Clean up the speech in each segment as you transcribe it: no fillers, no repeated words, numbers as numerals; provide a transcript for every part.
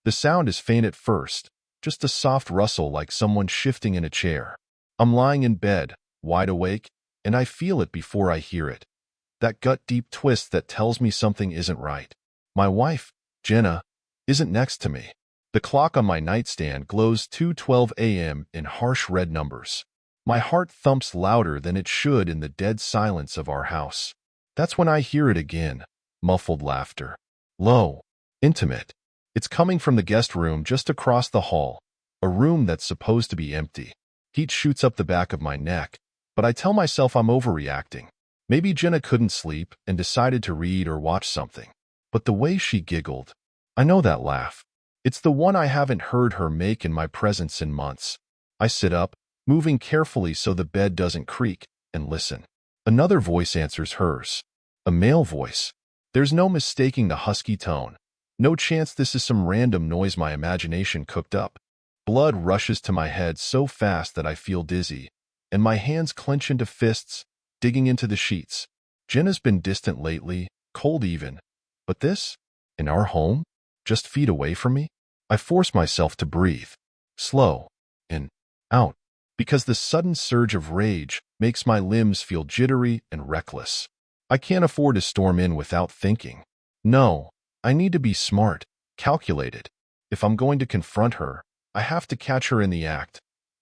The sound is faint at first, just a soft rustle like someone shifting in a chair. I'm lying in bed, wide awake, and I feel it before I hear it. That gut-deep twist that tells me something isn't right. My wife, Jenna, isn't next to me. The clock on my nightstand glows 2:12 a.m. in harsh red numbers. My heart thumps louder than it should in the dead silence of our house. That's when I hear it again, muffled laughter. Low, intimate. It's coming from the guest room just across the hall, a room that's supposed to be empty. Heat shoots up the back of my neck, but I tell myself I'm overreacting. Maybe Jenna couldn't sleep and decided to read or watch something. But the way she giggled, I know that laugh. It's the one I haven't heard her make in my presence in months. I sit up, moving carefully so the bed doesn't creak, and listen. Another voice answers hers. A male voice. There's no mistaking the husky tone. No chance this is some random noise my imagination cooked up. Blood rushes to my head so fast that I feel dizzy, and my hands clench into fists, digging into the sheets. Jenna's been distant lately, cold even. But this? In our home? Just feet away from me? I force myself to breathe. Slow. In. Out. Because the sudden surge of rage makes my limbs feel jittery and reckless. I can't afford to storm in without thinking. No, I need to be smart, calculated. If I'm going to confront her, I have to catch her in the act.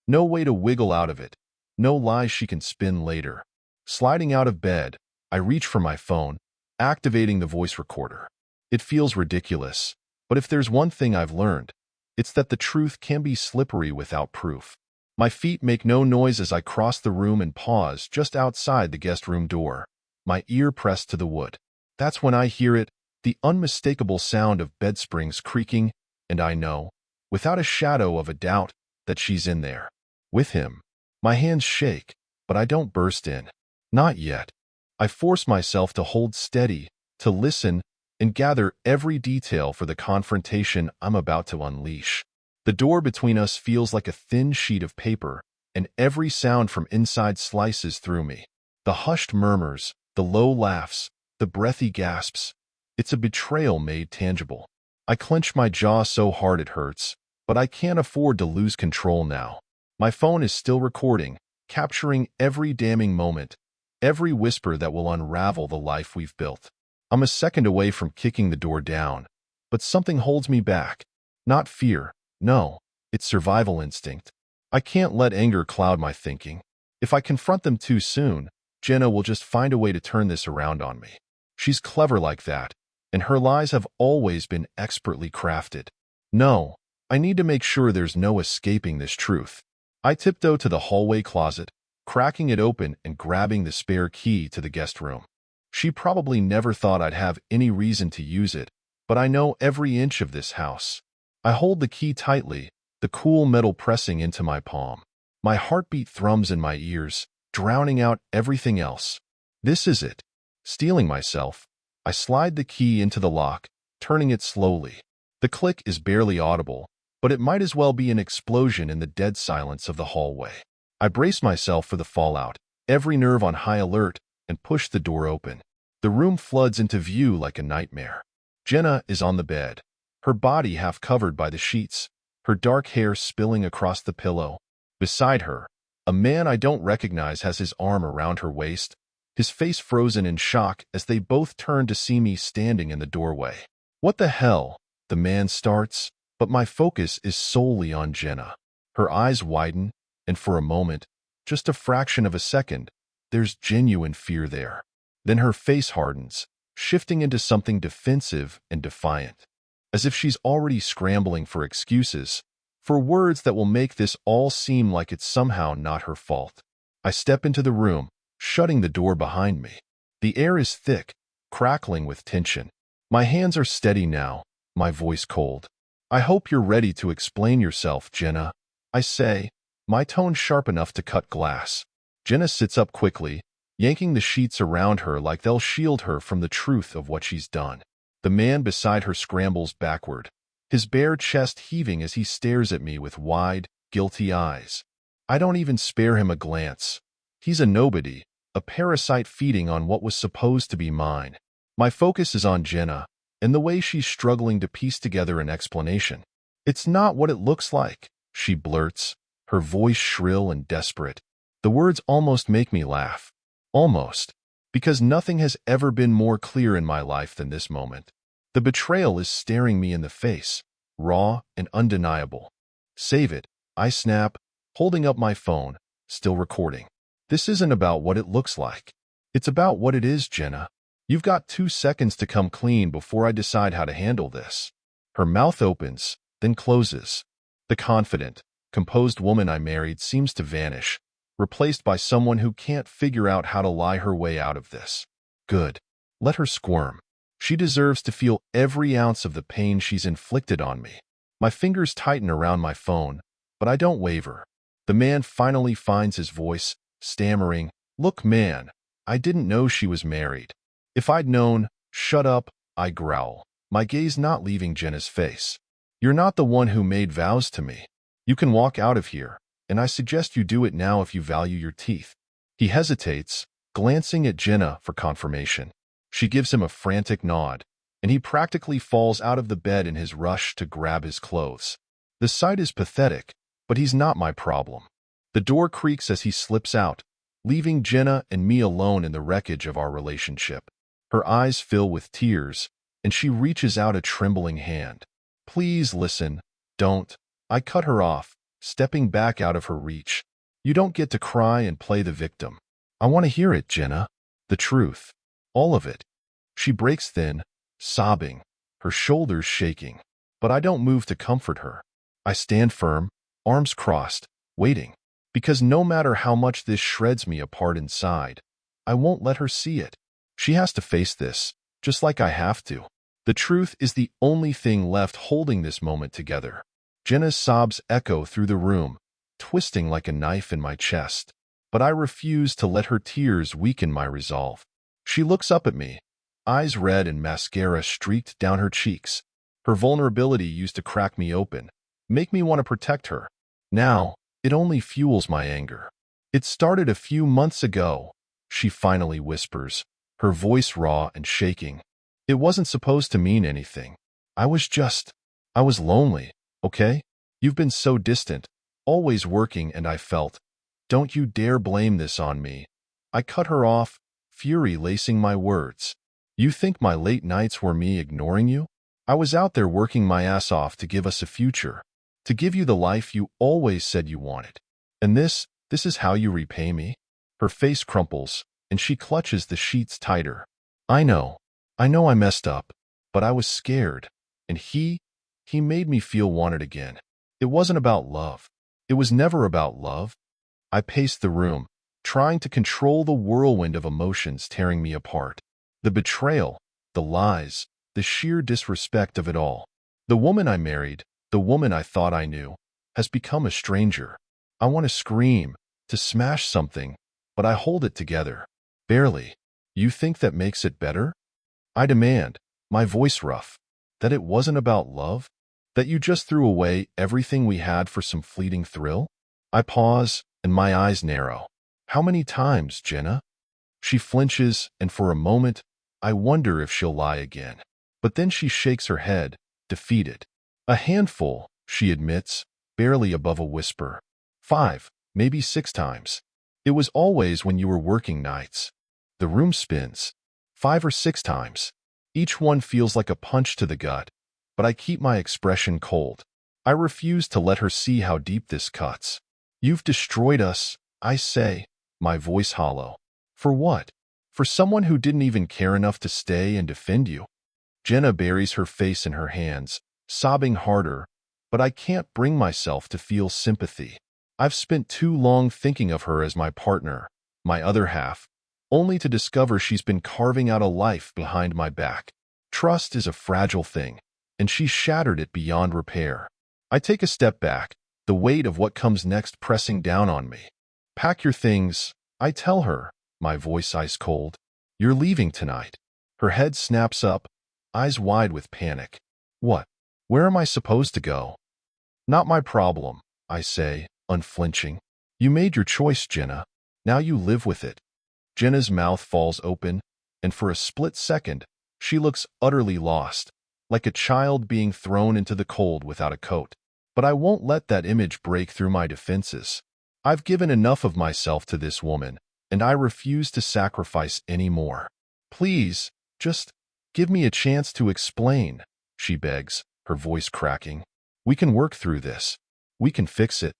No way to wiggle out of it. No lies she can spin later. Sliding out of bed, I reach for my phone, activating the voice recorder. It feels ridiculous, but if there's one thing I've learned, it's that the truth can be slippery without proof. My feet make no noise as I cross the room and pause just outside the guest room door, my ear pressed to the wood. That's when I hear it, the unmistakable sound of bed springs creaking, and I know, without a shadow of a doubt, that she's in there. With him. My hands shake, but I don't burst in. Not yet. I force myself to hold steady, to listen, and gather every detail for the confrontation I'm about to unleash. The door between us feels like a thin sheet of paper, and every sound from inside slices through me. The hushed murmurs, the low laughs, the breathy gasps. It's a betrayal made tangible. I clench my jaw so hard it hurts, but I can't afford to lose control now. My phone is still recording, capturing every damning moment, every whisper that will unravel the life we've built. I'm a second away from kicking the door down, but something holds me back. Not fear, no, it's survival instinct. I can't let anger cloud my thinking. If I confront them too soon, Jenna will just find a way to turn this around on me. She's clever like that, and her lies have always been expertly crafted. No, I need to make sure there's no escaping this truth. I tiptoe to the hallway closet, cracking it open and grabbing the spare key to the guest room. She probably never thought I'd have any reason to use it, but I know every inch of this house. I hold the key tightly, the cool metal pressing into my palm. My heartbeat thrums in my ears, drowning out everything else. This is it. Steeling myself, I slide the key into the lock, turning it slowly. The click is barely audible, but it might as well be an explosion in the dead silence of the hallway. I brace myself for the fallout, every nerve on high alert, and push the door open. The room floods into view like a nightmare. Jenna is on the bed, her body half covered by the sheets, her dark hair spilling across the pillow. Beside her, a man I don't recognize has his arm around her waist, his face frozen in shock as they both turn to see me standing in the doorway. What the hell? The man starts, but my focus is solely on Jenna. Her eyes widen, and for a moment, just a fraction of a second, there's genuine fear there. Then her face hardens, shifting into something defensive and defiant, as if she's already scrambling for excuses, for words that will make this all seem like it's somehow not her fault. I step into the room, shutting the door behind me. The air is thick, crackling with tension. My hands are steady now, my voice cold. I hope you're ready to explain yourself, Jenna. I say, my tone sharp enough to cut glass. Jenna sits up quickly, yanking the sheets around her like they'll shield her from the truth of what she's done. The man beside her scrambles backward, his bare chest heaving as he stares at me with wide, guilty eyes. I don't even spare him a glance. He's a nobody, a parasite feeding on what was supposed to be mine. My focus is on Jenna, and the way she's struggling to piece together an explanation. "It's not what it looks like," she blurts, her voice shrill and desperate. The words almost make me laugh. Almost. Because nothing has ever been more clear in my life than this moment. The betrayal is staring me in the face, raw and undeniable. "Save it," I snap, holding up my phone, still recording. "This isn't about what it looks like. It's about what it is, Jenna. You've got 2 seconds to come clean before I decide how to handle this." Her mouth opens, then closes. The confident, composed woman I married seems to vanish, replaced by someone who can't figure out how to lie her way out of this. Good. Let her squirm. She deserves to feel every ounce of the pain she's inflicted on me. My fingers tighten around my phone, but I don't waver. The man finally finds his voice, stammering, "Look, man, I didn't know she was married." "If I'd known," "Shut up," I growl, my gaze not leaving Jenna's face. "You're not the one who made vows to me. You can walk out of here, and I suggest you do it now if you value your teeth." He hesitates, glancing at Jenna for confirmation. She gives him a frantic nod, and he practically falls out of the bed in his rush to grab his clothes. The sight is pathetic, but he's not my problem. The door creaks as he slips out, leaving Jenna and me alone in the wreckage of our relationship. Her eyes fill with tears, and she reaches out a trembling hand. "Please listen, don't." I cut her off, stepping back out of her reach. "You don't get to cry and play the victim. I want to hear it, Jenna. The truth. All of it." She breaks thin, sobbing, her shoulders shaking. But I don't move to comfort her. I stand firm, arms crossed, waiting. Because no matter how much this shreds me apart inside, I won't let her see it. She has to face this, just like I have to. The truth is the only thing left holding this moment together. Jenna's sobs echo through the room, twisting like a knife in my chest. But I refuse to let her tears weaken my resolve. She looks up at me, eyes red and mascara streaked down her cheeks. Her vulnerability used to crack me open, make me want to protect her. Now, it only fuels my anger. "It started a few months ago," she finally whispers, her voice raw and shaking. "It wasn't supposed to mean anything. I was lonely, okay? You've been so distant, always working, and I felt, don't you dare blame this on me." I cut her off, fury lacing my words. "You think my late nights were me ignoring you? I was out there working my ass off to give us a future, to give you the life you always said you wanted. And this is how you repay me?" Her face crumples, and she clutches the sheets tighter. I know I messed up, but I was scared, and he made me feel wanted again. It wasn't about love. It was never about love. I paced the room, trying to control the whirlwind of emotions tearing me apart. The betrayal, the lies, the sheer disrespect of it all. The woman I married, the woman I thought I knew, has become a stranger. I want to scream, to smash something, but I hold it together. Barely. "You think that makes it better?" I demand, my voice rough. "That it wasn't about love? That you just threw away everything we had for some fleeting thrill?" I pause, and my eyes narrow. "How many times, Jenna?" She flinches, and for a moment, I wonder if she'll lie again. But then she shakes her head, defeated. "A handful," she admits, barely above a whisper. 5, maybe 6 times. It was always when you were working nights." The room spins. 5 or 6 times. Each one feels like a punch to the gut, but I keep my expression cold. I refuse to let her see how deep this cuts. "You've destroyed us," I say, my voice hollow. "For what? For someone who didn't even care enough to stay and defend you?" Jenna buries her face in her hands, sobbing harder, but I can't bring myself to feel sympathy. I've spent too long thinking of her as my partner, my other half, only to discover she's been carving out a life behind my back. Trust is a fragile thing, and she's shattered it beyond repair. I take a step back, the weight of what comes next pressing down on me. "Pack your things," I tell her, my voice ice cold. "You're leaving tonight." Her head snaps up, eyes wide with panic. "What? Where am I supposed to go?" "Not my problem," I say, unflinching. "You made your choice, Jenna. Now you live with it." Jenna's mouth falls open, and for a split second, She looks utterly lost, like a child being thrown into the cold without a coat. But I won't let that image break through my defenses. I've given enough of myself to this woman, and I refuse to sacrifice any more. Please, just give me a chance to explain, she begs, her voice cracking. We can work through this. We can fix it.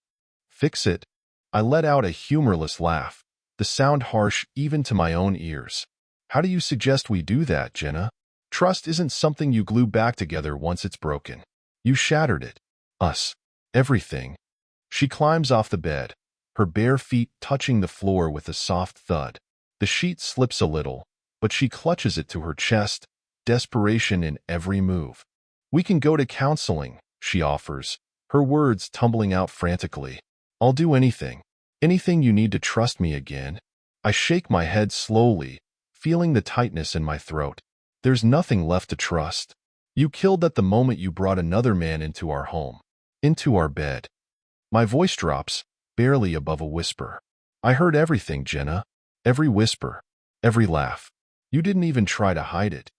Fix it? I let out a humorless laugh, the sound harsh even to my own ears. How do you suggest we do that, Jenna? Trust isn't something you glue back together once it's broken. You shattered it. Us. Everything. She climbs off the bed, her bare feet touching the floor with a soft thud. The sheet slips a little, but she clutches it to her chest, desperation in every move. We can go to counseling, she offers, her words tumbling out frantically. I'll do anything. Anything you need to trust me again. I shake my head slowly, feeling the tightness in my throat. There's nothing left to trust. You killed at the moment you brought another man into our home, into our bed. My voice drops, barely above a whisper. I heard everything, Jenna. Every whisper, every laugh. You didn't even try to hide it.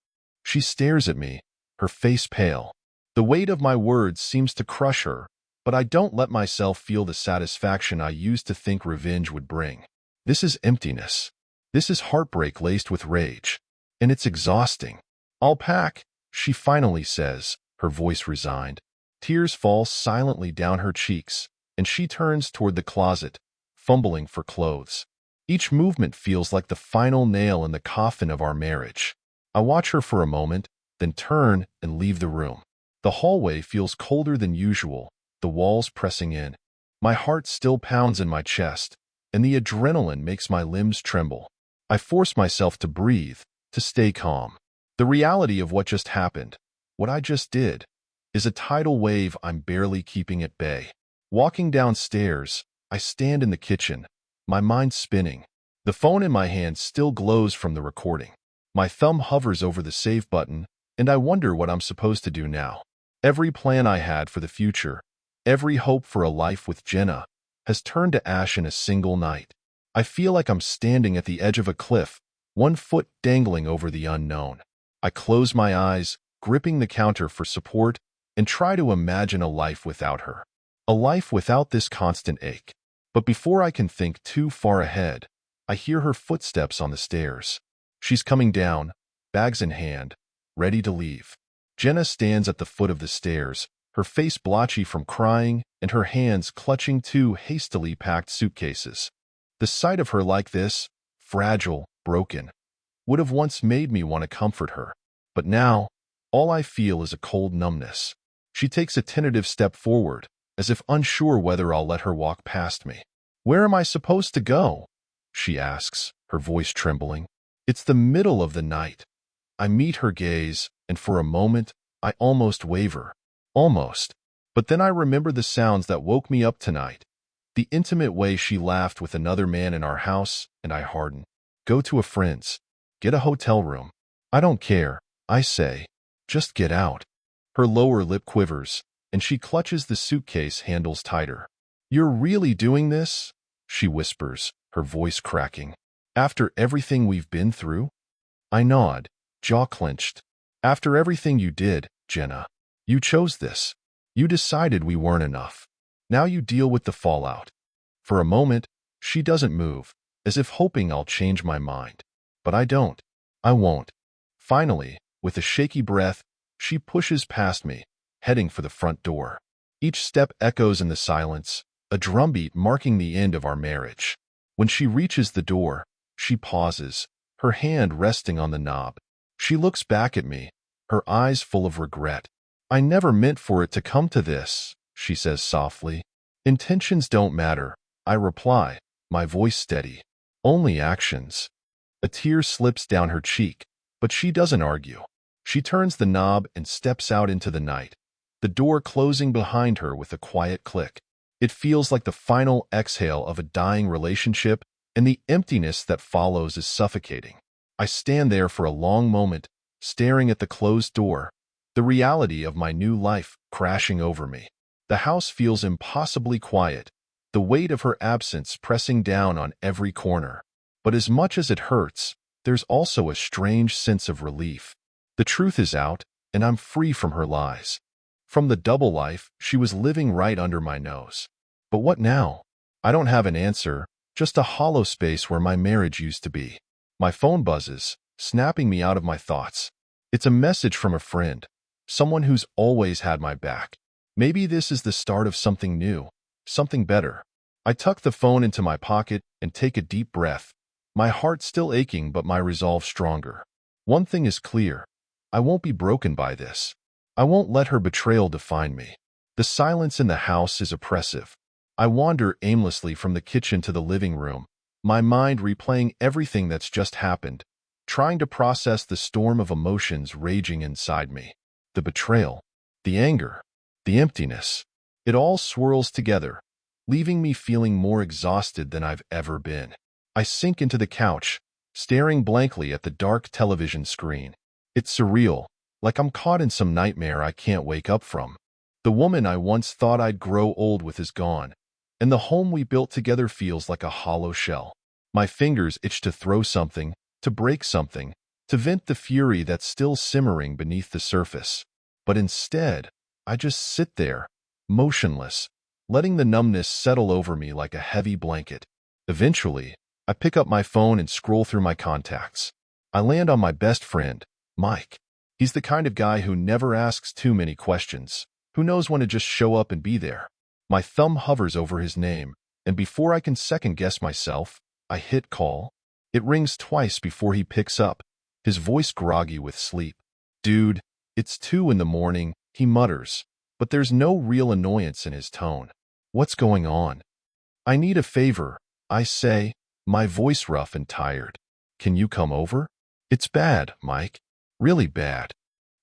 She stares at me, her face pale. The weight of my words seems to crush her, but I don't let myself feel the satisfaction I used to think revenge would bring. This is emptiness. This is heartbreak laced with rage. And it's exhausting. I'll pack, she finally says, her voice resigned. Tears fall silently down her cheeks, and she turns toward the closet, fumbling for clothes. Each movement feels like the final nail in the coffin of our marriage. I watch her for a moment, then turn and leave the room. The hallway feels colder than usual, the walls pressing in. My heart still pounds in my chest, and the adrenaline makes my limbs tremble. I force myself to breathe, to stay calm. The reality of what just happened, what I just did, is a tidal wave I'm barely keeping at bay. Walking downstairs, I stand in the kitchen, my mind spinning. The phone in my hand still glows from the recording. My thumb hovers over the save button, and I wonder what I'm supposed to do now. Every plan I had for the future, every hope for a life with Jenna, has turned to ash in a single night. I feel like I'm standing at the edge of a cliff, one foot dangling over the unknown. I close my eyes, gripping the counter for support, and try to imagine a life without her. A life without this constant ache. But before I can think too far ahead, I hear her footsteps on the stairs. She's coming down, bags in hand, ready to leave. Jenna stands at the foot of the stairs, her face blotchy from crying and her hands clutching two hastily packed suitcases. The sight of her like this, fragile, broken, would have once made me want to comfort her. But now, all I feel is a cold numbness. She takes a tentative step forward, as if unsure whether I'll let her walk past me. "Where am I supposed to go?" she asks, her voice trembling. It's the middle of the night. I meet her gaze, and for a moment, I almost waver. Almost. But then I remember the sounds that woke me up tonight. The intimate way she laughed with another man in our house, and I harden. Go to a friend's. Get a hotel room. I don't care, I say. Just get out. Her lower lip quivers, and she clutches the suitcase handles tighter. "You're really doing this?" she whispers, her voice cracking. "After everything we've been through?" I nod, jaw clenched. "After everything you did, Jenna. You chose this. You decided we weren't enough. Now you deal with the fallout." For a moment, she doesn't move, as if hoping I'll change my mind. But I don't. I won't. Finally, with a shaky breath, she pushes past me, heading for the front door. Each step echoes in the silence, a drumbeat marking the end of our marriage. When she reaches the door, she pauses, her hand resting on the knob. She looks back at me, her eyes full of regret. "I never meant for it to come to this," she says softly. "Intentions don't matter," I reply, my voice steady. "Only actions." A tear slips down her cheek, but she doesn't argue. She turns the knob and steps out into the night, the door closing behind her with a quiet click. It feels like the final exhale of a dying relationship, and the emptiness that follows is suffocating. I stand there for a long moment, staring at the closed door, the reality of my new life crashing over me. The house feels impossibly quiet, the weight of her absence pressing down on every corner. But as much as it hurts, there's also a strange sense of relief. The truth is out, and I'm free from her lies. From the double life she was living right under my nose. But what now? I don't have an answer, just a hollow space where my marriage used to be. My phone buzzes, snapping me out of my thoughts. It's a message from a friend, someone who's always had my back. Maybe this is the start of something new, something better. I tuck the phone into my pocket and take a deep breath, my heart still aching but my resolve stronger. One thing is clear, I won't be broken by this. I won't let her betrayal define me. The silence in the house is oppressive. I wander aimlessly from the kitchen to the living room, my mind replaying everything that's just happened, trying to process the storm of emotions raging inside me. The betrayal, the anger, the emptiness. It all swirls together, leaving me feeling more exhausted than I've ever been. I sink into the couch, staring blankly at the dark television screen. It's surreal, like I'm caught in some nightmare I can't wake up from. The woman I once thought I'd grow old with is gone, and the home we built together feels like a hollow shell. My fingers itch to throw something, to break something, to vent the fury that's still simmering beneath the surface. But instead, I just sit there, motionless, letting the numbness settle over me like a heavy blanket. Eventually, I pick up my phone and scroll through my contacts. I land on my best friend, Mike. He's the kind of guy who never asks too many questions, who knows when to just show up and be there. My thumb hovers over his name, and before I can second-guess myself, I hit call. It rings twice before he picks up, his voice groggy with sleep. "Dude, it's 2 in the morning," he mutters, but there's no real annoyance in his tone. "What's going on?" "I need a favor," I say, my voice rough and tired. "Can you come over?" "It's bad, Mike. Really bad."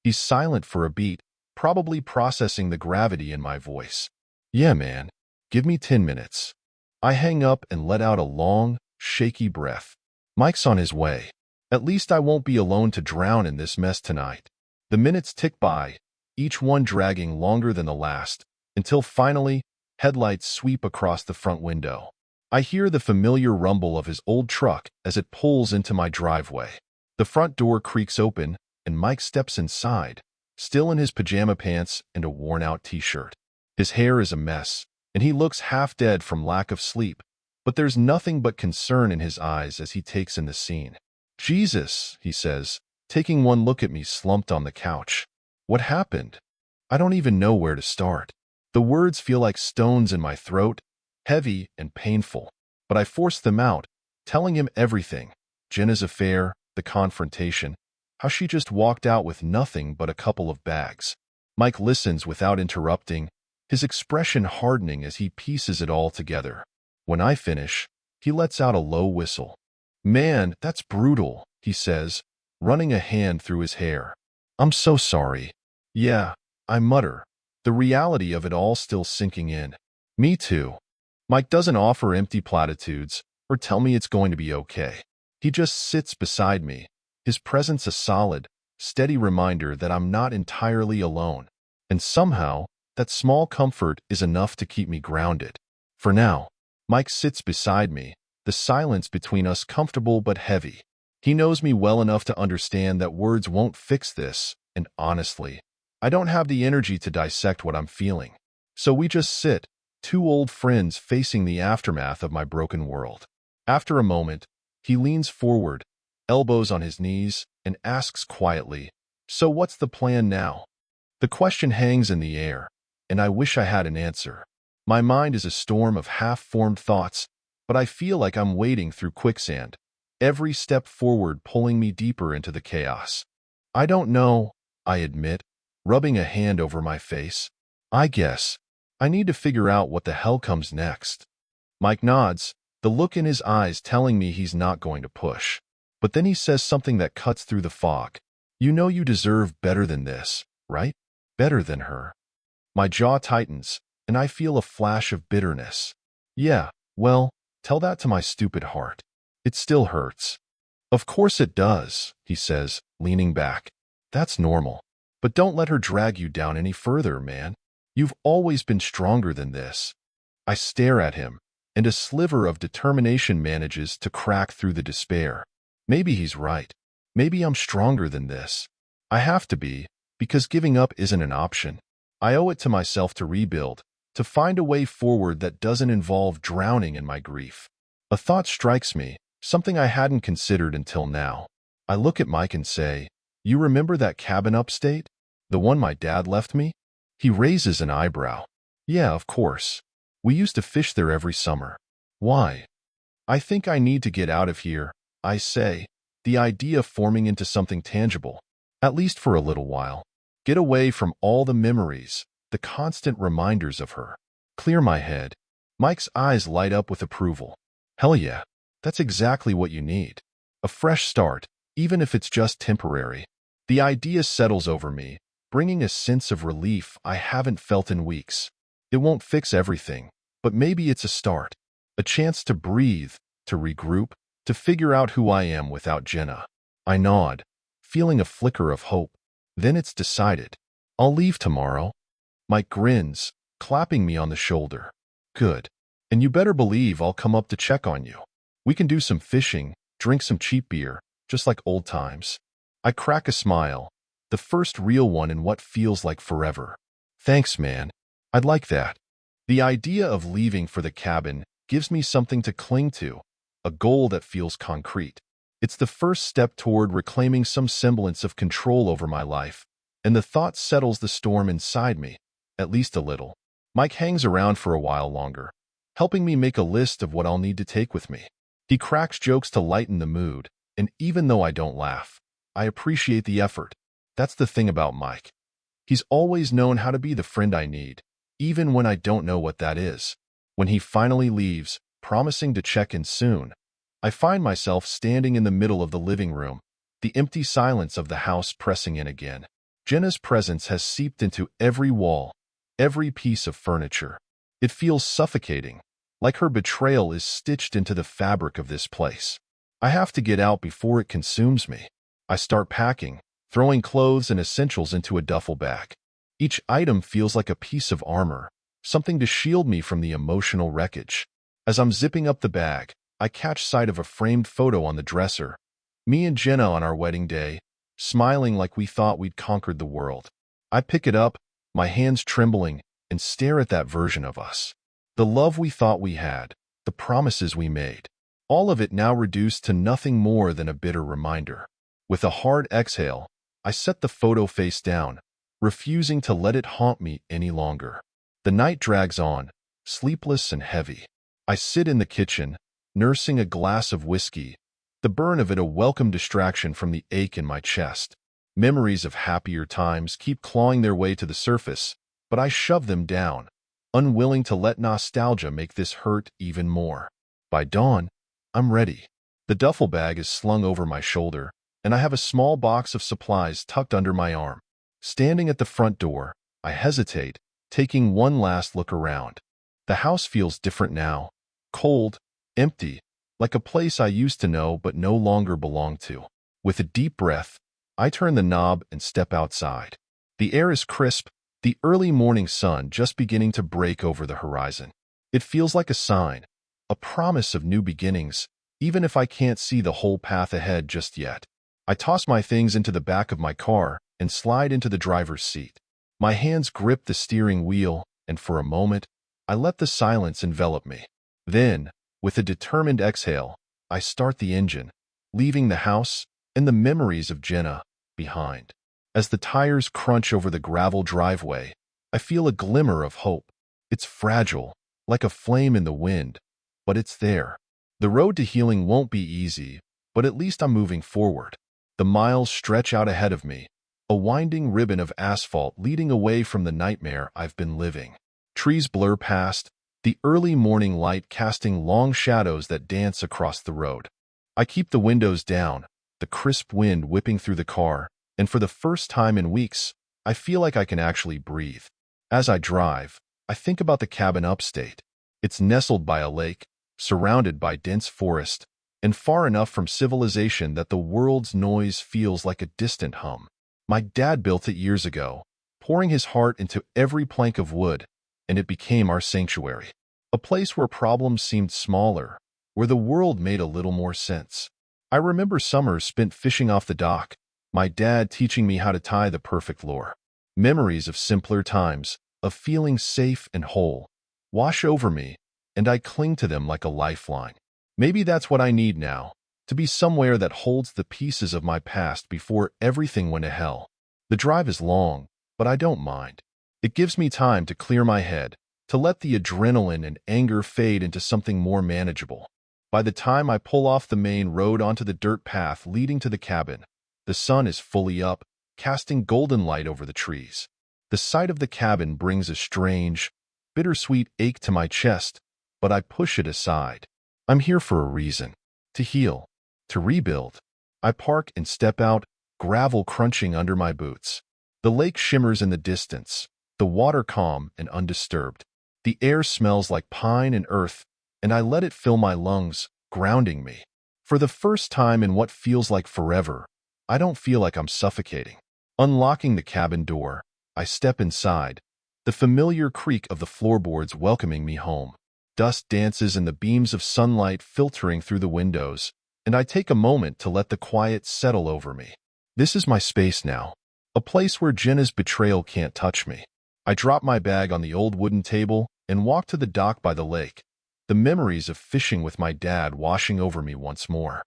He's silent for a beat, probably processing the gravity in my voice. "Yeah, man. Give me 10 minutes. I hang up and let out a long, shaky breath. Mike's on his way. At least I won't be alone to drown in this mess tonight. The minutes tick by, each one dragging longer than the last, until finally, headlights sweep across the front window. I hear the familiar rumble of his old truck as it pulls into my driveway. The front door creaks open, and Mike steps inside, still in his pajama pants and a worn-out t-shirt. His hair is a mess, and he looks half dead from lack of sleep, but there's nothing but concern in his eyes as he takes in the scene. "Jesus," he says, taking one look at me slumped on the couch. "What happened?" I don't even know where to start. The words feel like stones in my throat, heavy and painful, but I force them out, telling him everything. Jenna's affair, the confrontation, how she just walked out with nothing but a couple of bags. Mike listens without interrupting, his expression hardening as he pieces it all together. When I finish, he lets out a low whistle. "Man, that's brutal," he says, running a hand through his hair. "I'm so sorry." "Yeah," I mutter, the reality of it all still sinking in. "Me too." Mike doesn't offer empty platitudes or tell me it's going to be okay. He just sits beside me, his presence a solid, steady reminder that I'm not entirely alone. And somehow, that small comfort is enough to keep me grounded. For now, Mike sits beside me, the silence between us comfortable but heavy. He knows me well enough to understand that words won't fix this, and honestly, I don't have the energy to dissect what I'm feeling. So we just sit, two old friends facing the aftermath of my broken world. After a moment, he leans forward, elbows on his knees, and asks quietly, "So what's the plan now?" The question hangs in the air, and I wish I had an answer. My mind is a storm of half-formed thoughts, but I feel like I'm wading through quicksand, every step forward pulling me deeper into the chaos. "I don't know," I admit, rubbing a hand over my face. "I guess I need to figure out what the hell comes next." Mike nods, the look in his eyes telling me he's not going to push. But then he says something that cuts through the fog. "You know you deserve better than this, right? Better than her." My jaw tightens, and I feel a flash of bitterness. "Yeah, well, tell that to my stupid heart. It still hurts." "Of course it does," he says, leaning back. "That's normal. But don't let her drag you down any further, man. You've always been stronger than this." I stare at him, and a sliver of determination manages to crack through the despair. Maybe he's right. Maybe I'm stronger than this. I have to be, because giving up isn't an option. I owe it to myself to rebuild, to find a way forward that doesn't involve drowning in my grief. A thought strikes me, something I hadn't considered until now. I look at Mike and say, "You remember that cabin upstate? The one my dad left me?" He raises an eyebrow. "Yeah, of course. We used to fish there every summer." "Why?" "I think I need to get out of here," I say, the idea forming into something tangible. At least for a little while. Get away from all the memories, the constant reminders of her. Clear my head. Mike's eyes light up with approval. Hell yeah, that's exactly what you need. A fresh start, even if it's just temporary. The idea settles over me, bringing a sense of relief I haven't felt in weeks. It won't fix everything, but maybe it's a start. A chance to breathe, to regroup, to figure out who I am without Jenna. I nod, feeling a flicker of hope. Then it's decided. I'll leave tomorrow. Mike grins, clapping me on the shoulder. Good. And you better believe I'll come up to check on you. We can do some fishing, drink some cheap beer, just like old times. I crack a smile, the first real one in what feels like forever. Thanks, man. I'd like that. The idea of leaving for the cabin gives me something to cling to, a goal that feels concrete. It's the first step toward reclaiming some semblance of control over my life, and the thought settles the storm inside me, at least a little. Mike hangs around for a while longer, helping me make a list of what I'll need to take with me. He cracks jokes to lighten the mood, and even though I don't laugh, I appreciate the effort. That's the thing about Mike. He's always known how to be the friend I need, even when I don't know what that is. When he finally leaves, promising to check in soon, I find myself standing in the middle of the living room, the empty silence of the house pressing in again. Jenna's presence has seeped into every wall, every piece of furniture. It feels suffocating, like her betrayal is stitched into the fabric of this place. I have to get out before it consumes me. I start packing, throwing clothes and essentials into a duffel bag. Each item feels like a piece of armor, something to shield me from the emotional wreckage. As I'm zipping up the bag, I catch sight of a framed photo on the dresser. Me and Jenna on our wedding day, smiling like we thought we'd conquered the world. I pick it up, my hands trembling, and stare at that version of us. The love we thought we had, the promises we made, all of it now reduced to nothing more than a bitter reminder. With a hard exhale, I set the photo face down, refusing to let it haunt me any longer. The night drags on, sleepless and heavy. I sit in the kitchen, nursing a glass of whiskey, the burn of it a welcome distraction from the ache in my chest. Memories of happier times keep clawing their way to the surface, but I shove them down, unwilling to let nostalgia make this hurt even more. By dawn, I'm ready. The duffel bag is slung over my shoulder, and I have a small box of supplies tucked under my arm. Standing at the front door, I hesitate, taking one last look around. The house feels different now, cold, empty, like a place I used to know but no longer belong to. With a deep breath, I turn the knob and step outside. The air is crisp, the early morning sun just beginning to break over the horizon. It feels like a sign, a promise of new beginnings, even if I can't see the whole path ahead just yet. I toss my things into the back of my car and slide into the driver's seat. My hands grip the steering wheel, and for a moment, I let the silence envelop me. Then, with a determined exhale, I start the engine, leaving the house and the memories of Jenna behind. As the tires crunch over the gravel driveway, I feel a glimmer of hope. It's fragile, like a flame in the wind, but it's there. The road to healing won't be easy, but at least I'm moving forward. The miles stretch out ahead of me, a winding ribbon of asphalt leading away from the nightmare I've been living. Trees blur past, the early morning light casting long shadows that dance across the road. I keep the windows down, the crisp wind whipping through the car, and for the first time in weeks, I feel like I can actually breathe. As I drive, I think about the cabin upstate. It's nestled by a lake, surrounded by dense forest, and far enough from civilization that the world's noise feels like a distant hum. My dad built it years ago, pouring his heart into every plank of wood, and it became our sanctuary. A place where problems seemed smaller, where the world made a little more sense. I remember summers spent fishing off the dock, My dad teaching me how to tie the perfect lure. Memories of simpler times, of feeling safe and whole, wash over me, and I cling to them like a lifeline. Maybe that's what I need now, to be somewhere that holds the pieces of my past before everything went to hell. The drive is long, but I don't mind. It gives me time to clear my head, to let the adrenaline and anger fade into something more manageable. By the time I pull off the main road onto the dirt path leading to the cabin, the sun is fully up, casting golden light over the trees. The sight of the cabin brings a strange, bittersweet ache to my chest, but I push it aside. I'm here for a reason. To heal. To rebuild. I park and step out, gravel crunching under my boots. The lake shimmers in the distance, the water calm and undisturbed. The air smells like pine and earth, and I let it fill my lungs, grounding me. For the first time in what feels like forever, I don't feel like I'm suffocating. Unlocking the cabin door, I step inside, the familiar creak of the floorboards welcoming me home. Dust dances in the beams of sunlight filtering through the windows, and I take a moment to let the quiet settle over me. This is my space now, a place where Jenna's betrayal can't touch me. I drop my bag on the old wooden table and walk to the dock by the lake, the memories of fishing with my dad washing over me once more.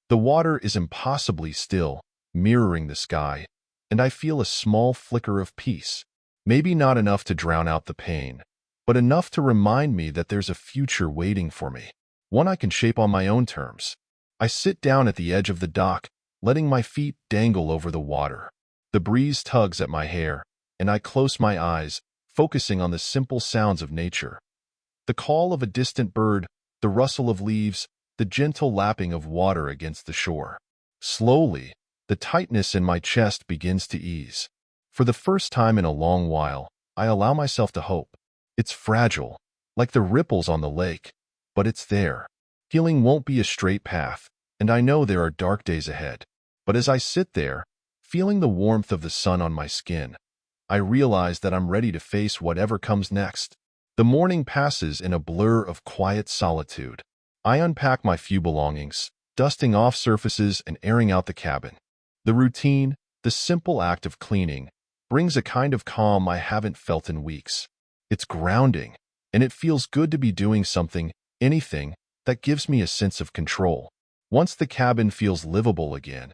The water is impossibly still, mirroring the sky, and I feel a small flicker of peace. Maybe not enough to drown out the pain, but enough to remind me that there's a future waiting for me, one I can shape on my own terms. I sit down at the edge of the dock, letting my feet dangle over the water. The breeze tugs at my hair, and I close my eyes, focusing on the simple sounds of nature. The call of a distant bird, the rustle of leaves, the gentle lapping of water against the shore. Slowly, the tightness in my chest begins to ease. For the first time in a long while, I allow myself to hope. It's fragile, like the ripples on the lake, but it's there. Healing won't be a straight path, and I know there are dark days ahead. But as I sit there, feeling the warmth of the sun on my skin, I realize that I'm ready to face whatever comes next. The morning passes in a blur of quiet solitude. I unpack my few belongings, dusting off surfaces and airing out the cabin. The routine, the simple act of cleaning, brings a kind of calm I haven't felt in weeks. It's grounding, and it feels good to be doing something, anything, that gives me a sense of control. Once the cabin feels livable again,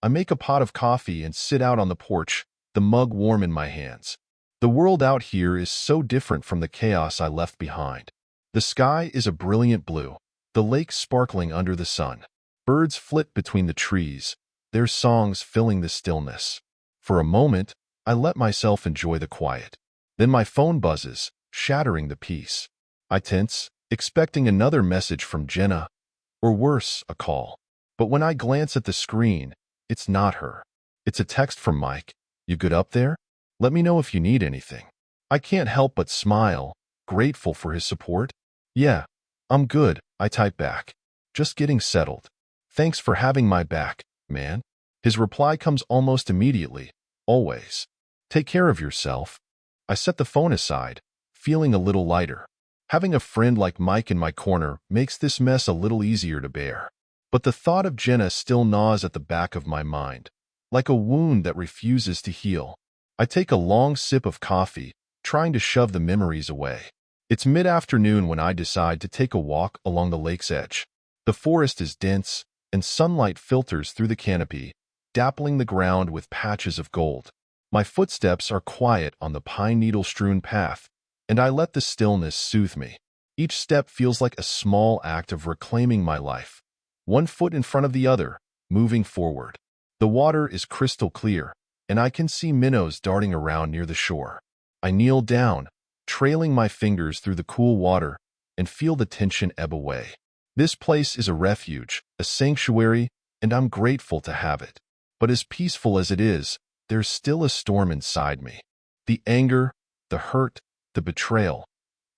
I make a pot of coffee and sit out on the porch, the mug warm in my hands. The world out here is so different from the chaos I left behind. The sky is a brilliant blue, the lake sparkling under the sun. Birds flit between the trees, their songs filling the stillness. For a moment, I let myself enjoy the quiet. Then my phone buzzes, shattering the peace. I tense, expecting another message from Jenna, or worse, a call. But when I glance at the screen, it's not her. It's a text from Mike. "You good up there? Let me know if you need anything." I can't help but smile, grateful for his support. "Yeah, I'm good," I type back. "Just getting settled. Thanks for having my back, man." His reply comes almost immediately. "Always. Take care of yourself." I set the phone aside, feeling a little lighter. Having a friend like Mike in my corner makes this mess a little easier to bear. But the thought of Jenna still gnaws at the back of my mind, like a wound that refuses to heal. I take a long sip of coffee, trying to shove the memories away. It's mid-afternoon when I decide to take a walk along the lake's edge. The forest is dense, and sunlight filters through the canopy, dappling the ground with patches of gold. My footsteps are quiet on the pine needle-strewn path, and I let the stillness soothe me. Each step feels like a small act of reclaiming my life, one foot in front of the other, moving forward. The water is crystal clear, and I can see minnows darting around near the shore. I kneel down, trailing my fingers through the cool water, and feel the tension ebb away. This place is a refuge, a sanctuary, and I'm grateful to have it. But as peaceful as it is, there's still a storm inside me. The anger, the hurt, the betrayal.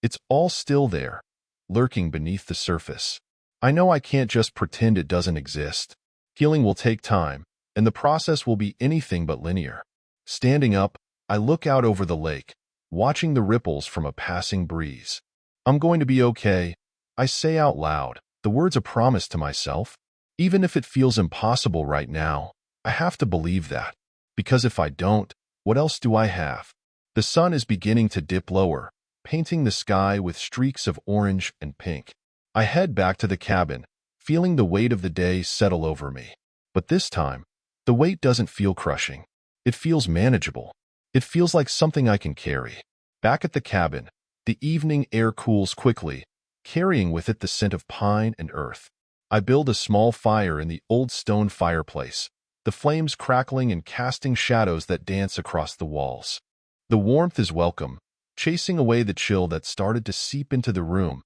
It's all still there, lurking beneath the surface. I know I can't just pretend it doesn't exist. Healing will take time, and the process will be anything but linear. Standing up, I look out over the lake, watching the ripples from a passing breeze. "I'm going to be okay," I say out loud, the words a promise to myself. Even if it feels impossible right now, I have to believe that. Because if I don't, what else do I have? The sun is beginning to dip lower, painting the sky with streaks of orange and pink. I head back to the cabin, feeling the weight of the day settle over me. But this time, the weight doesn't feel crushing. It feels manageable. It feels like something I can carry. Back at the cabin, the evening air cools quickly, carrying with it the scent of pine and earth. I build a small fire in the old stone fireplace, the flames crackling and casting shadows that dance across the walls. The warmth is welcome, chasing away the chill that started to seep into the room,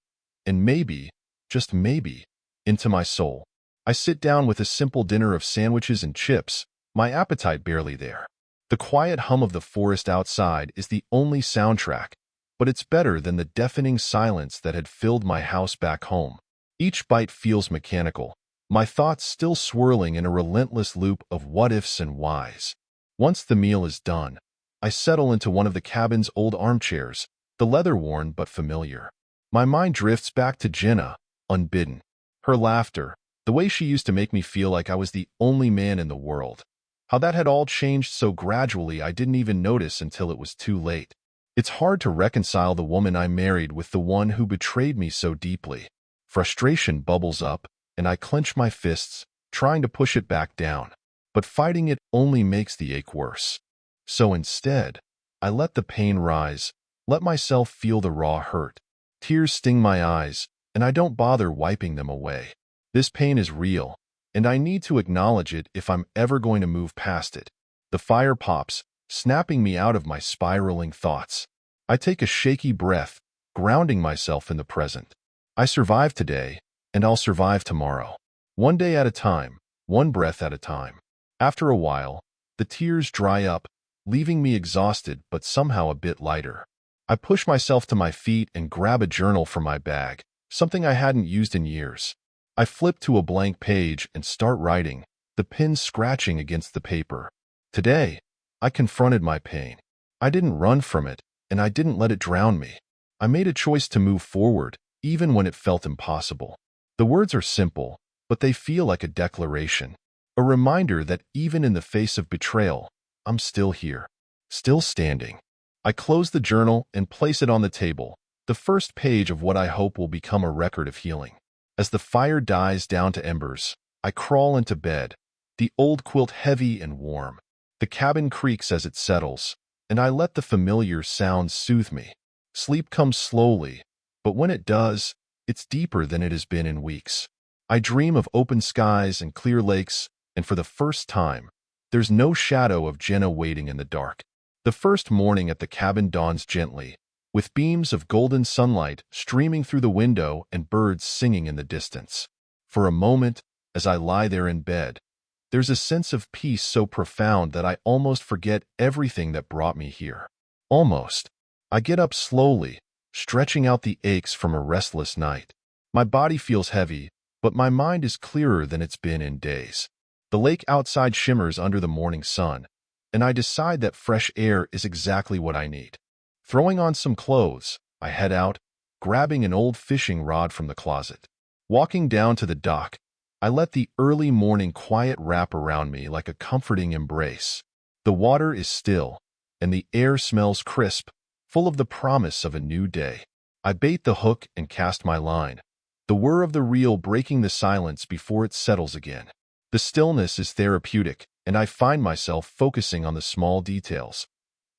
and maybe, just maybe, into my soul. I sit down with a simple dinner of sandwiches and chips, my appetite barely there. The quiet hum of the forest outside is the only soundtrack, but it's better than the deafening silence that had filled my house back home. Each bite feels mechanical, my thoughts still swirling in a relentless loop of what-ifs and whys. Once the meal is done, I settle into one of the cabin's old armchairs, the leather-worn but familiar. My mind drifts back to Jenna, unbidden. Her laughter, the way she used to make me feel like I was the only man in the world. How that had all changed so gradually I didn't even notice until it was too late. It's hard to reconcile the woman I married with the one who betrayed me so deeply. Frustration bubbles up, and I clench my fists, trying to push it back down. But fighting it only makes the ache worse. So instead, I let the pain rise, let myself feel the raw hurt. Tears sting my eyes, and I don't bother wiping them away. This pain is real, and I need to acknowledge it if I'm ever going to move past it. The fire pops, snapping me out of my spiraling thoughts. I take a shaky breath, grounding myself in the present. I survived today, and I'll survive tomorrow. One day at a time, one breath at a time. After a while, the tears dry up, leaving me exhausted but somehow a bit lighter. I push myself to my feet and grab a journal from my bag, something I hadn't used in years. I flip to a blank page and start writing, the pen scratching against the paper. Today, I confronted my pain. I didn't run from it, and I didn't let it drown me. I made a choice to move forward, even when it felt impossible. The words are simple, but they feel like a declaration. A reminder that even in the face of betrayal, I'm still here, still standing. I close the journal and place it on the table, the first page of what I hope will become a record of healing. As the fire dies down to embers, I crawl into bed, the old quilt heavy and warm. The cabin creaks as it settles, and I let the familiar sounds soothe me. Sleep comes slowly, but when it does, it's deeper than it has been in weeks. I dream of open skies and clear lakes, and for the first time, there's no shadow of Jenna waiting in the dark. The first morning at the cabin dawns gently, with beams of golden sunlight streaming through the window and birds singing in the distance. For a moment, as I lie there in bed, there's a sense of peace so profound that I almost forget everything that brought me here. Almost. I get up slowly, stretching out the aches from a restless night. My body feels heavy, but my mind is clearer than it's been in days. The lake outside shimmers under the morning sun, and I decide that fresh air is exactly what I need. Throwing on some clothes, I head out, grabbing an old fishing rod from the closet. Walking down to the dock, I let the early morning quiet wrap around me like a comforting embrace. The water is still, and the air smells crisp, full of the promise of a new day. I bait the hook and cast my line, the whir of the reel breaking the silence before it settles again. The stillness is therapeutic, and I find myself focusing on the small details.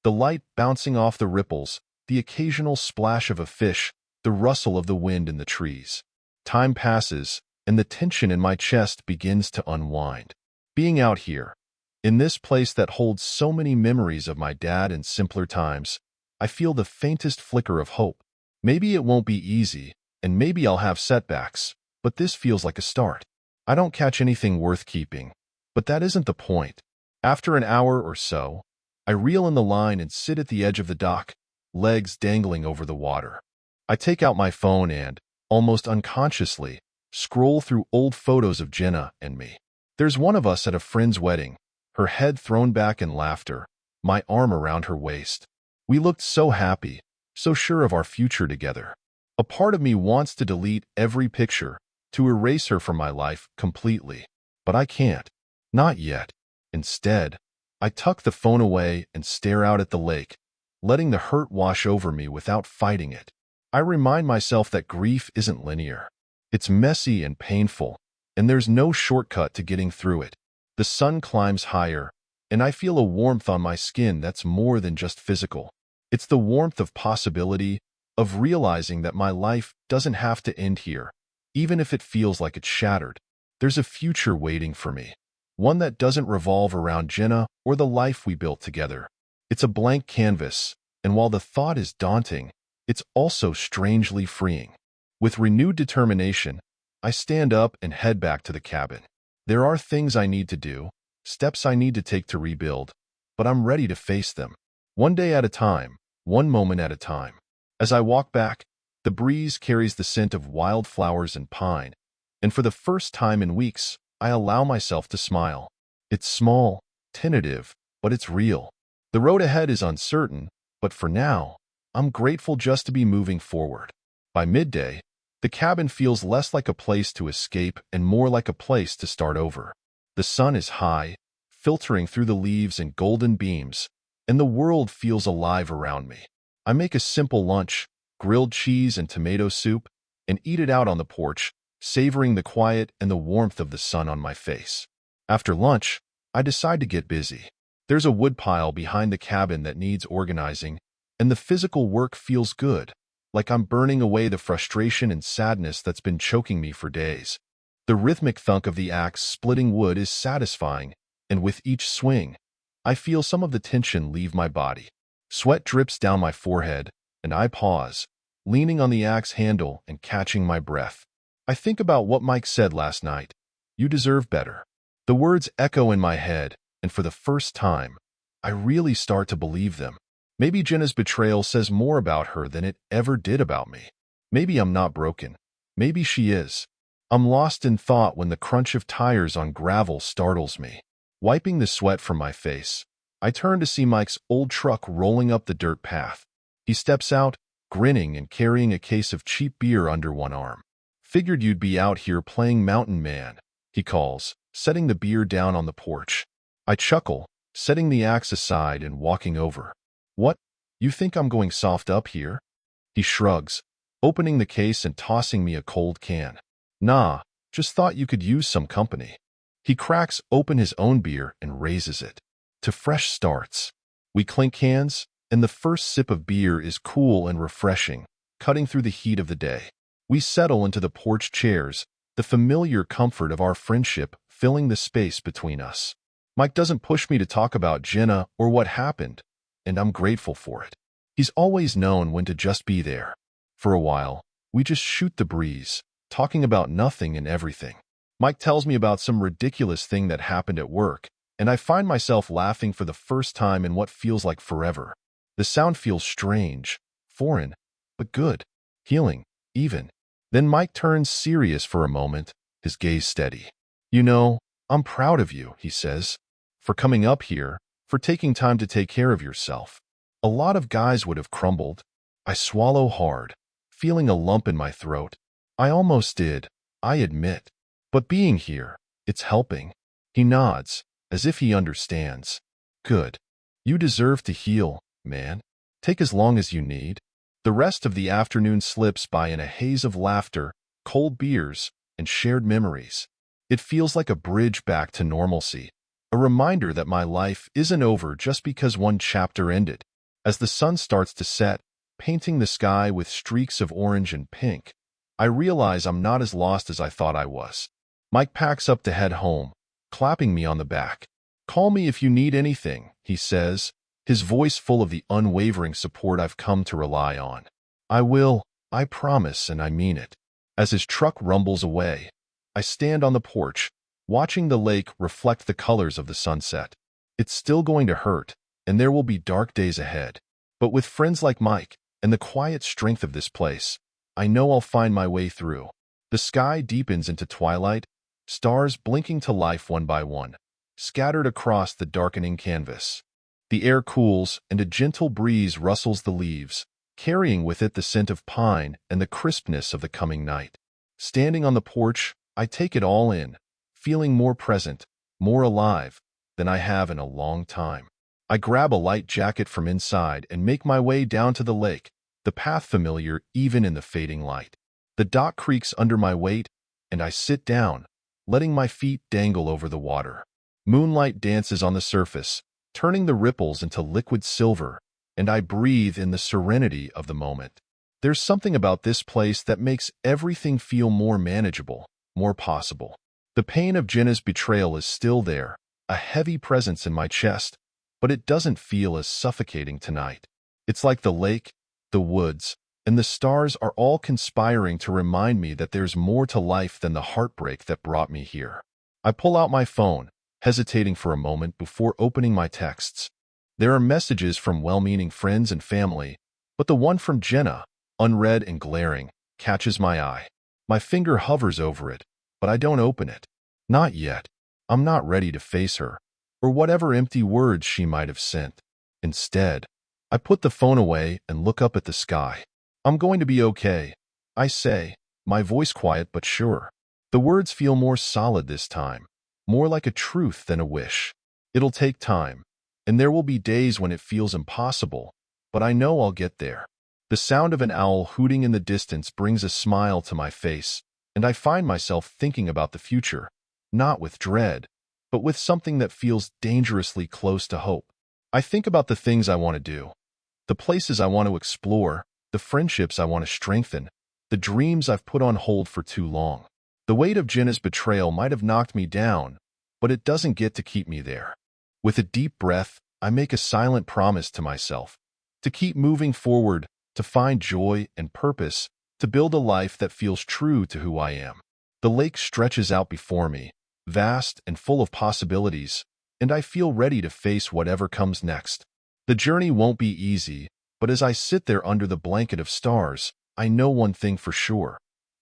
The light bouncing off the ripples, the occasional splash of a fish, the rustle of the wind in the trees. Time passes, and the tension in my chest begins to unwind. Being out here, in this place that holds so many memories of my dad and simpler times, I feel the faintest flicker of hope. Maybe it won't be easy, and maybe I'll have setbacks, but this feels like a start. I don't catch anything worth keeping, but that isn't the point. After an hour or so, I reel in the line and sit at the edge of the dock, legs dangling over the water. I take out my phone and, almost unconsciously, scroll through old photos of Jenna and me. There's one of us at a friend's wedding, her head thrown back in laughter, my arm around her waist. We looked so happy, so sure of our future together. A part of me wants to delete every picture, to erase her from my life completely. But I can't. Not yet. Instead, I tuck the phone away and stare out at the lake, letting the hurt wash over me without fighting it. I remind myself that grief isn't linear. It's messy and painful, and there's no shortcut to getting through it. The sun climbs higher, and I feel a warmth on my skin that's more than just physical. It's the warmth of possibility, of realizing that my life doesn't have to end here, even if it feels like it's shattered. There's a future waiting for me, one that doesn't revolve around Jenna or the life we built together. It's a blank canvas, and while the thought is daunting, it's also strangely freeing. With renewed determination, I stand up and head back to the cabin. There are things I need to do, steps I need to take to rebuild, but I'm ready to face them. One day at a time, one moment at a time. As I walk back, the breeze carries the scent of wildflowers and pine, and for the first time in weeks, I allow myself to smile. It's small, tentative, but it's real. The road ahead is uncertain, but for now, I'm grateful just to be moving forward. By midday, the cabin feels less like a place to escape and more like a place to start over. The sun is high, filtering through the leaves in golden beams, and the world feels alive around me. I make a simple lunch, grilled cheese and tomato soup, and eat it out on the porch, savoring the quiet and the warmth of the sun on my face. After lunch, I decide to get busy. There's a woodpile behind the cabin that needs organizing, and the physical work feels good, like I'm burning away the frustration and sadness that's been choking me for days. The rhythmic thunk of the axe splitting wood is satisfying, and with each swing, I feel some of the tension leave my body. Sweat drips down my forehead, and I pause, leaning on the axe handle and catching my breath. I think about what Mike said last night. You deserve better. The words echo in my head, and for the first time, I really start to believe them. Maybe Jenna's betrayal says more about her than it ever did about me. Maybe I'm not broken. Maybe she is. I'm lost in thought when the crunch of tires on gravel startles me. Wiping the sweat from my face, I turn to see Mike's old truck rolling up the dirt path. He steps out, grinning and carrying a case of cheap beer under one arm. Figured you'd be out here playing Mountain Man, he calls, setting the beer down on the porch. I chuckle, setting the axe aside and walking over. What? You think I'm going soft up here? He shrugs, opening the case and tossing me a cold can. Nah, just thought you could use some company. He cracks open his own beer and raises it. To fresh starts. We clink cans, and the first sip of beer is cool and refreshing, cutting through the heat of the day. We settle into the porch chairs, the familiar comfort of our friendship filling the space between us. Mike doesn't push me to talk about Jenna or what happened, and I'm grateful for it. He's always known when to just be there. For a while, we just shoot the breeze, talking about nothing and everything. Mike tells me about some ridiculous thing that happened at work, and I find myself laughing for the first time in what feels like forever. The sound feels strange, foreign, but good, healing, even. Then Mike turns serious for a moment, his gaze steady. You know, I'm proud of you, he says, for coming up here, for taking time to take care of yourself. A lot of guys would have crumbled. I swallow hard, feeling a lump in my throat. I almost did, I admit. But being here, it's helping. He nods, as if he understands. Good. You deserve to heal, man. Take as long as you need. The rest of the afternoon slips by in a haze of laughter, cold beers, and shared memories. It feels like a bridge back to normalcy, a reminder that my life isn't over just because one chapter ended. As the sun starts to set, painting the sky with streaks of orange and pink, I realize I'm not as lost as I thought I was. Mike packs up to head home, clapping me on the back. Call me if you need anything, he says, his voice full of the unwavering support I've come to rely on. I will, I promise, and I mean it. As his truck rumbles away, I stand on the porch, watching the lake reflect the colors of the sunset. It's still going to hurt, and there will be dark days ahead. But with friends like Mike and the quiet strength of this place, I know I'll find my way through. The sky deepens into twilight, stars blinking to life one by one, scattered across the darkening canvas. The air cools, and a gentle breeze rustles the leaves, carrying with it the scent of pine and the crispness of the coming night. Standing on the porch, I take it all in, feeling more present, more alive, than I have in a long time. I grab a light jacket from inside and make my way down to the lake, the path familiar even in the fading light. The dock creaks under my weight, and I sit down, letting my feet dangle over the water. Moonlight dances on the surface, turning the ripples into liquid silver, and I breathe in the serenity of the moment. There's something about this place that makes everything feel more manageable, more possible. The pain of Jenna's betrayal is still there, a heavy presence in my chest, but it doesn't feel as suffocating tonight. It's like the lake, the woods, and the stars are all conspiring to remind me that there's more to life than the heartbreak that brought me here. I pull out my phone, hesitating for a moment before opening my texts. There are messages from well-meaning friends and family, but the one from Jenna, unread and glaring, catches my eye. My finger hovers over it, but I don't open it. Not yet. I'm not ready to face her, or whatever empty words she might have sent. Instead, I put the phone away and look up at the sky. I'm going to be okay, I say, my voice quiet but sure. The words feel more solid this time, more like a truth than a wish. It'll take time, and there will be days when it feels impossible, but I know I'll get there. The sound of an owl hooting in the distance brings a smile to my face, and I find myself thinking about the future, not with dread, but with something that feels dangerously close to hope. I think about the things I want to do, the places I want to explore, the friendships I want to strengthen, the dreams I've put on hold for too long. The weight of Jenna's betrayal might have knocked me down, but it doesn't get to keep me there. With a deep breath, I make a silent promise to myself to keep moving forward, to find joy and purpose, to build a life that feels true to who I am. The lake stretches out before me, vast and full of possibilities, and I feel ready to face whatever comes next. The journey won't be easy, but as I sit there under the blanket of stars, I know one thing for sure.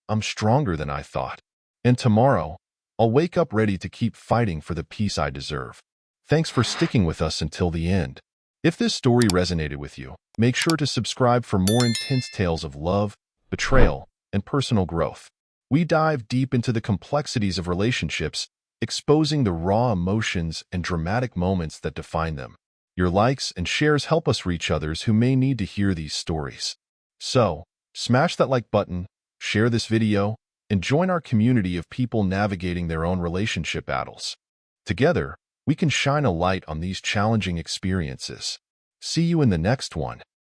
I'm stronger than I thought. And tomorrow, I'll wake up ready to keep fighting for the peace I deserve. Thanks for sticking with us until the end. If this story resonated with you, make sure to subscribe for more intense tales of love, betrayal, and personal growth. We dive deep into the complexities of relationships, exposing the raw emotions and dramatic moments that define them. Your likes and shares help us reach others who may need to hear these stories. So, smash that like button, share this video, and join our community of people navigating their own relationship battles. Together, we can shine a light on these challenging experiences. See you in the next one.